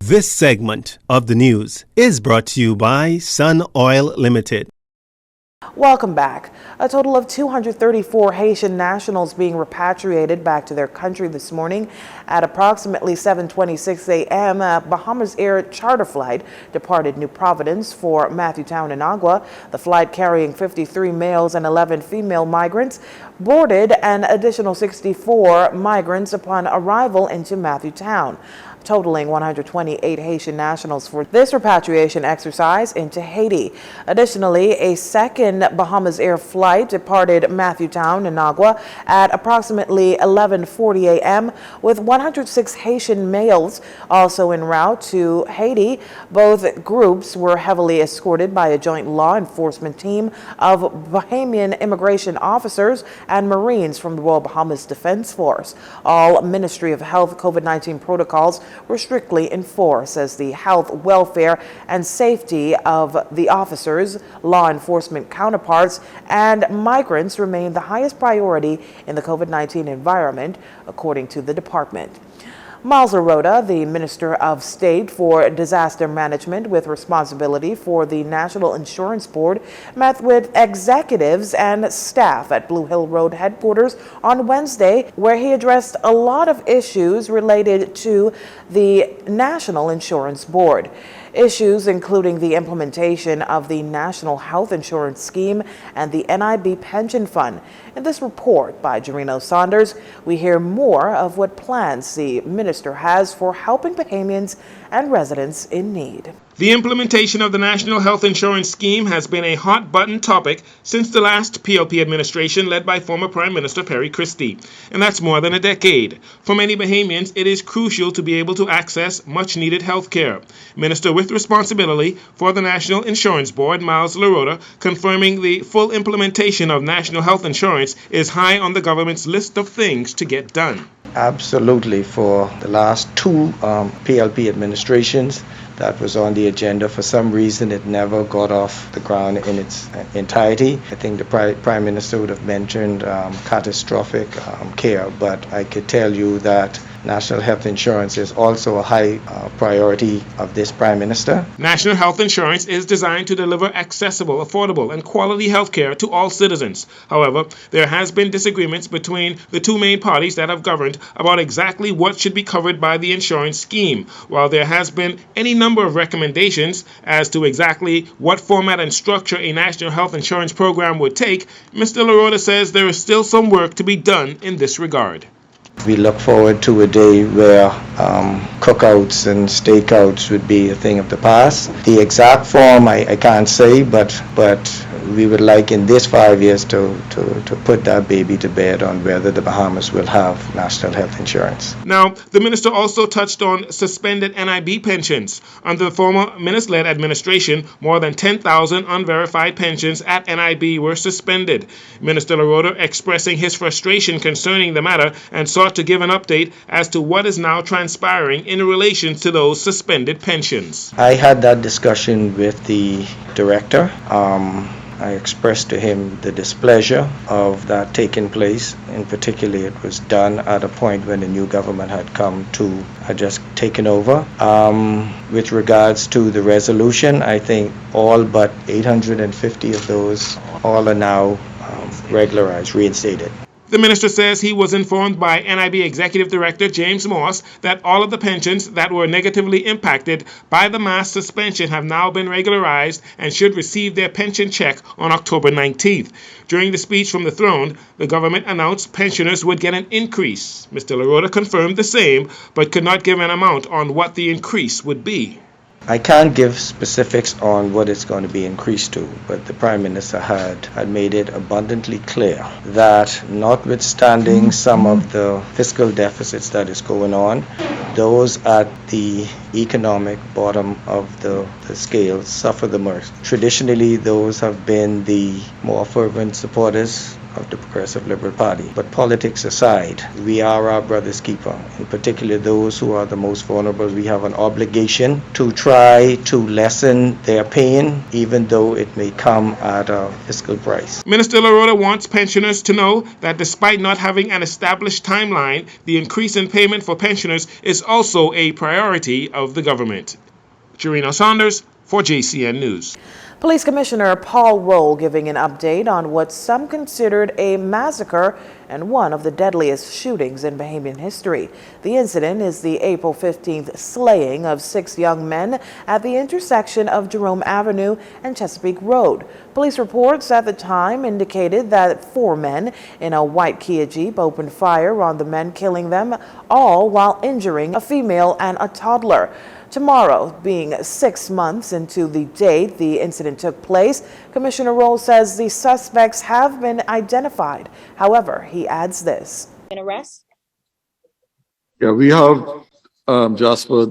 This segment of the news is brought to you by Sun Oil Limited. Welcome back. A total of 234 Haitian nationals being repatriated back to their country this morning at approximately 7:26 a.m. A Bahamas Air charter flight departed New Providence for Matthewtown in Agua. The flight, carrying 53 males and 11 female migrants, boarded an additional 64 migrants upon arrival into Matthewtown, totaling 128 Haitian nationals for this repatriation exercise into Haiti. Additionally, a second Bahamas Air flight departed Matthewtown in Agua at approximately 11:40 a.m. with 106 Haitian males also en route to Haiti. Both groups were heavily escorted by a joint law enforcement team of Bahamian immigration officers and Marines from the Royal Bahamas Defense Force. All Ministry of Health COVID-19 protocols were strictly enforced as the health, welfare, and safety of the officers, law enforcement counterparts, and migrants remain the highest priority in the COVID-19 environment, according to the department. Miles Arota, the Minister of State for Disaster Management with responsibility for the National Insurance Board, met with executives and staff at Blue Hill Road headquarters on Wednesday, where he addressed a lot of issues related to the National Insurance Board. Issues including the implementation of the National Health Insurance Scheme and the NIB Pension Fund. In this report by Jarino Saunders, we hear more of what plans the minister has for helping Bahamians and residents in need. The implementation of the National Health Insurance Scheme has been a hot-button topic since the last PLP administration led by former Prime Minister Perry Christie, and that's more than a decade. For many Bahamians, it is crucial to be able to access much-needed health care. Minister with responsibility for the National Insurance Board, Miles Arota, confirming the full implementation of national health insurance is high on the government's list of things to get done. Absolutely. For the last two PLP administrations, that was on the agenda. For some reason, it never got off the ground in its entirety. I think the Prime Minister would have mentioned catastrophic care, but I could tell you that national health insurance is also a high priority of this Prime Minister. National health insurance is designed to deliver accessible, affordable, and quality health care to all citizens. However, there has been disagreements between the two main parties that have governed about exactly what should be covered by the insurance scheme. While there has been any number of recommendations as to exactly what format and structure a national health insurance program would take, Mr. Arota says there is still some work to be done in this regard. We look forward to a day where cookouts and stakeouts would be a thing of the past. The exact form I can't say, but we would like in this 5 years to put that baby to bed on whether the Bahamas will have national health insurance. Now, the minister also touched on suspended NIB pensions. Under the former minister-led administration, more than 10,000 unverified pensions at NIB were suspended. Minister Arota expressing his frustration concerning the matter and sought to give an update as to what is now transpiring in relation to those suspended pensions. I had that discussion with the director. I expressed to him the displeasure of that taking place. In particular, it was done at a point when the new government had just taken over. With regards to the resolution, I think all but 850 of those all are now regularized, reinstated. The minister says he was informed by NIB Executive Director James Moss that all of the pensions that were negatively impacted by the mass suspension have now been regularized and should receive their pension check on October 19th. During the speech from the throne, the government announced pensioners would get an increase. Mr. Arota confirmed the same, but could not give an amount on what the increase would be. I can't give specifics on what it's going to be increased to, but the Prime Minister had made it abundantly clear that notwithstanding some of the fiscal deficits that is going on, those at the economic bottom of the scale suffer the most. Traditionally, those have been the more fervent supporters of the Progressive Liberal Party. But politics aside, we are our brother's keeper, in particular those who are the most vulnerable. We have an obligation to try to lessen their pain, even though it may come at a fiscal price. Minister LaRota wants pensioners to know that despite not having an established timeline, the increase in payment for pensioners is also a priority of the government. Jarino Saunders for JCN News. Police Commissioner Paul Roll giving an update on what some considered a massacre and one of the deadliest shootings in Bahamian history. The incident is the April 15th slaying of 6 young men at the intersection of Jerome Avenue and Chesapeake Road. Police reports at the time indicated that 4 men in a white Kia Jeep opened fire on the men, killing them all while injuring a female and a toddler. Tomorrow, being 6 months into the date the incident took place, Commissioner Roll says the suspects have been identified. However, he adds this. An arrest? Yeah, we have Jasper,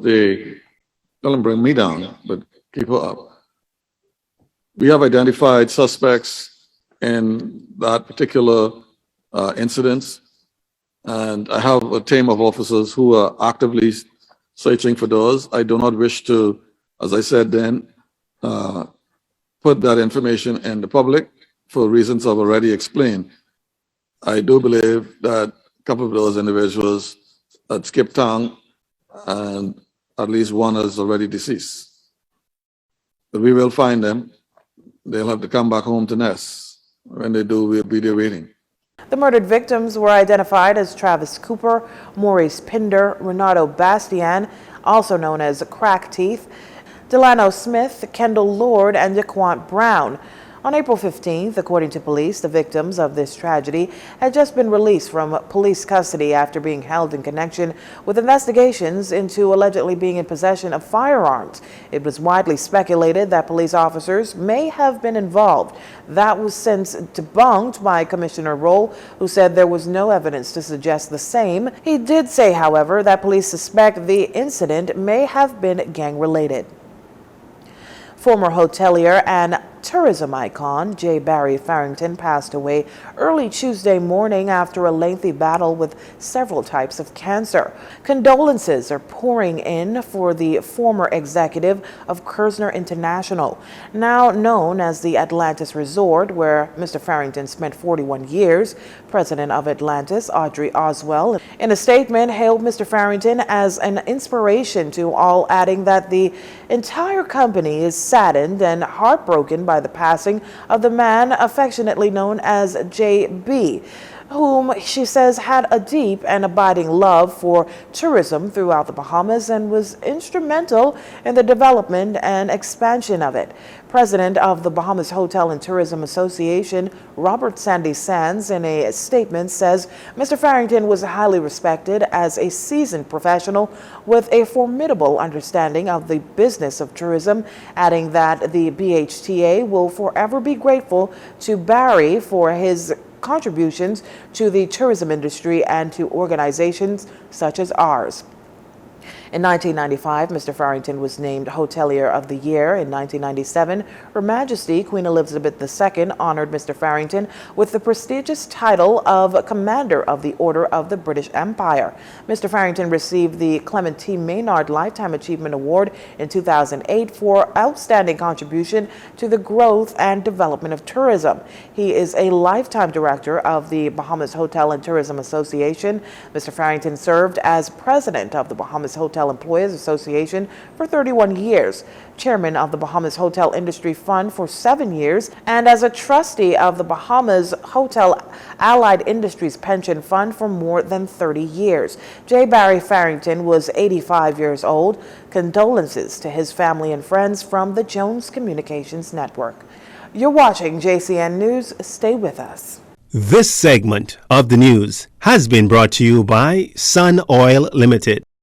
tell him bring me down, but keep her up. We have identified suspects in that particular incident, and I have a team of officers who are actively searching for those. I do not wish to, as I said then, put that information in the public for reasons I've already explained. I do believe that a couple of those individuals had skipped town and at least one is already deceased. But we will find them. They'll have to come back home to nest. When they do, we'll be there waiting. The murdered victims were identified as Travis Cooper, Maurice Pinder, Renato Bastian, also known as Crack Teeth, Delano Smith, Kendall Lord, and Jaquant Brown. On April 15th, according to police, the victims of this tragedy had just been released from police custody after being held in connection with investigations into allegedly being in possession of firearms. It was widely speculated that police officers may have been involved. That was since debunked by Commissioner Roll, who said there was no evidence to suggest the same. He did say, however, that police suspect the incident may have been gang-related. Former hotelier and tourism icon J. Barry Farrington passed away early Tuesday morning after a lengthy battle with several types of cancer. Condolences are pouring in for the former executive of Kerzner International, now known as the Atlantis Resort, where Mr. Farrington spent 41 years. President of Atlantis, Audrey Oswell, in a statement hailed Mr. Farrington as an inspiration to all, adding that the entire company is saddened and heartbroken by the passing of the man affectionately known as JB, whom she says had a deep and abiding love for tourism throughout the Bahamas and was instrumental in the development and expansion of it. President of the Bahamas Hotel and Tourism Association, Robert Sandy Sands, in a statement says Mr. Farrington was highly respected as a seasoned professional with a formidable understanding of the business of tourism, adding that the BHTA will forever be grateful to Barry for his contributions to the tourism industry and to organizations such as ours. In 1995, Mr. Farrington was named Hotelier of the Year. In 1997, Her Majesty Queen Elizabeth II honored Mr. Farrington with the prestigious title of Commander of the Order of the British Empire. Mr. Farrington received the Clement T. Maynard Lifetime Achievement Award in 2008 for outstanding contribution to the growth and development of tourism. He is a lifetime director of the Bahamas Hotel and Tourism Association. Mr. Farrington served as president of the Bahamas Hotel Employers Association for 31 years, chairman of the Bahamas Hotel Industry Fund for 7 years, and as a trustee of the Bahamas Hotel Allied Industries Pension Fund for more than 30 years. J. Barry Farrington was 85 years old. Condolences to his family and friends from the Jones Communications Network. You're watching JCN News. Stay with us. This segment of the news has been brought to you by Sun Oil Limited.